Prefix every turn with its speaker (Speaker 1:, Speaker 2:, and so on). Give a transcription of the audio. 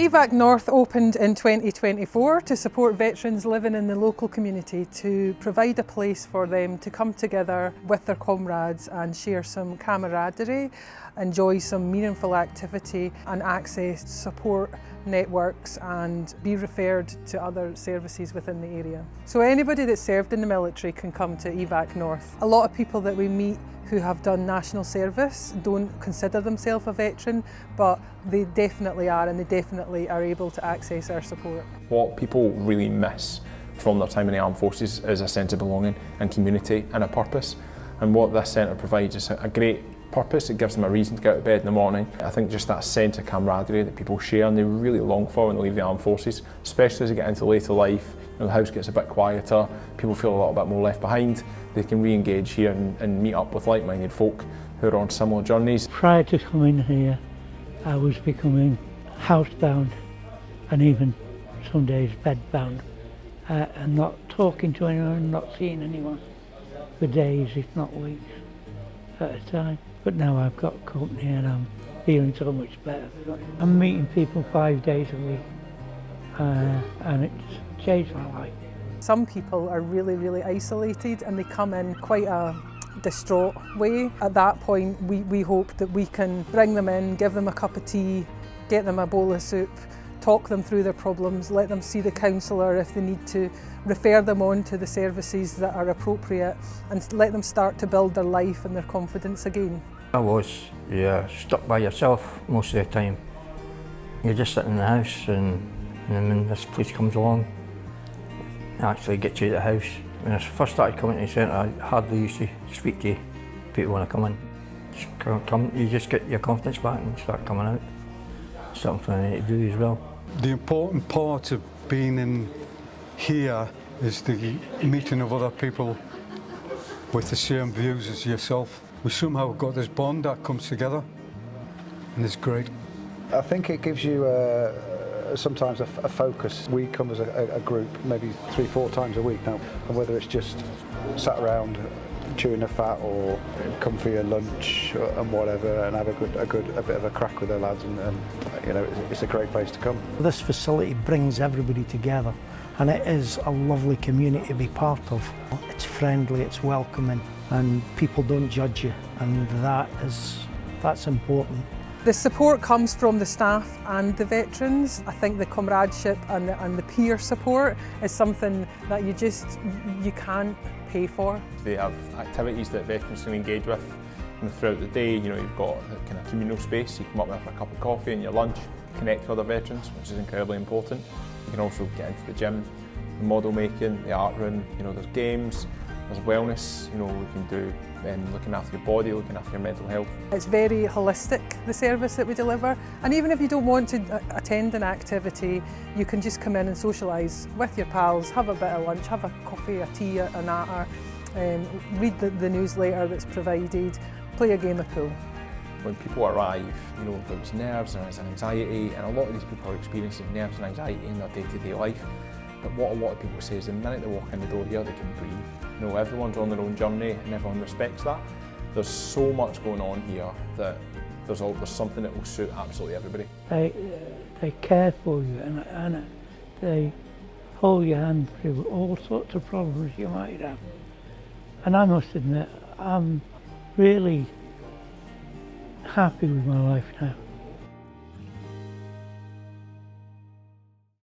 Speaker 1: EVAC North opened in 2024 to support veterans living in the local community, to provide a place for them to come together with their comrades and share some camaraderie, enjoy some meaningful activity and access support networks and be referred to other services within the area. So anybody that's served in the military can come to EVAC North. A lot of people that we meet who have done national service don't consider themselves a veteran, but they definitely are, and they definitely are able to access our support.
Speaker 2: What people really miss from their time in the armed forces is a sense of belonging and community and a purpose. And what this centre provides is a great purpose. It gives them a reason to get out of bed in the morning. I think just that sense of camaraderie that people share and they really long for when they leave the armed forces, especially as they get into later life. The house gets a bit quieter, people feel a little bit more left behind. They can re-engage here and meet up with like-minded folk who are on similar journeys.
Speaker 3: Prior to coming here, I was becoming housebound and even some days bedbound, and not talking to anyone, not seeing anyone for days, if not weeks at a time. But now I've got company and I'm feeling so much better. I'm meeting people 5 days a week, and it's changed my life.
Speaker 1: Some people are really isolated and they come in quite a distraught way. At that point, we hope that we can bring them in, give them a cup of tea, get them a bowl of soup, talk them through their problems, let them see the counsellor if they need to, refer them on to the services that are appropriate and let them start to build their life and their confidence again.
Speaker 4: I was stuck by yourself most of the time. You're just sitting in the house and when this place comes along, it actually gets you out of the house. When I first started coming to the centre, I hardly used to speak to people when I come in. Just come, you just get your confidence back and start coming out. Something I need to do as well.
Speaker 5: The important part of being in here is the meeting of other people with the same views as yourself. We somehow got this bond that comes together, and it's great.
Speaker 6: I think it gives you sometimes a focus. We come as a group maybe 3-4 times a week now, and whether it's just sat around chewing a fat or come for your lunch and whatever and have a bit of a crack with the lads, and you know, it's a great place to come.
Speaker 7: This facility brings everybody together and it is a lovely community to be part of. It's friendly, it's welcoming and people don't judge you, and that's important.
Speaker 1: The support comes from the staff and the veterans. I think the comradeship and the peer support is something that you can't pay for.
Speaker 2: They have activities that veterans can engage with throughout the day. You know, you've got a kind of communal space. You come up with a cup of coffee and your lunch, connect with other veterans, which is incredibly important. You can also get into the gym, the model making, the art room. You know, there's games, there's wellness. You know, we can do looking after your body, looking after your mental health. It's
Speaker 1: very holistic, the service that we deliver, and even if you don't want to attend an activity, you can just come in and socialise with your pals, have a bit of lunch, have a coffee, a tea, a natter, read the newsletter that's provided, play a game of pool.
Speaker 2: When people arrive, you know, there's nerves and there's anxiety, and a lot of these people are experiencing nerves and anxiety in their day-to-day life. But what a lot of people say is the minute they walk in the door here, they can breathe. You know, everyone's on their own journey and everyone respects that. There's so much going on here that there's something that will suit absolutely everybody.
Speaker 3: They care for you and they hold your hand through all sorts of problems you might have. And I must admit, I'm really happy with my life now.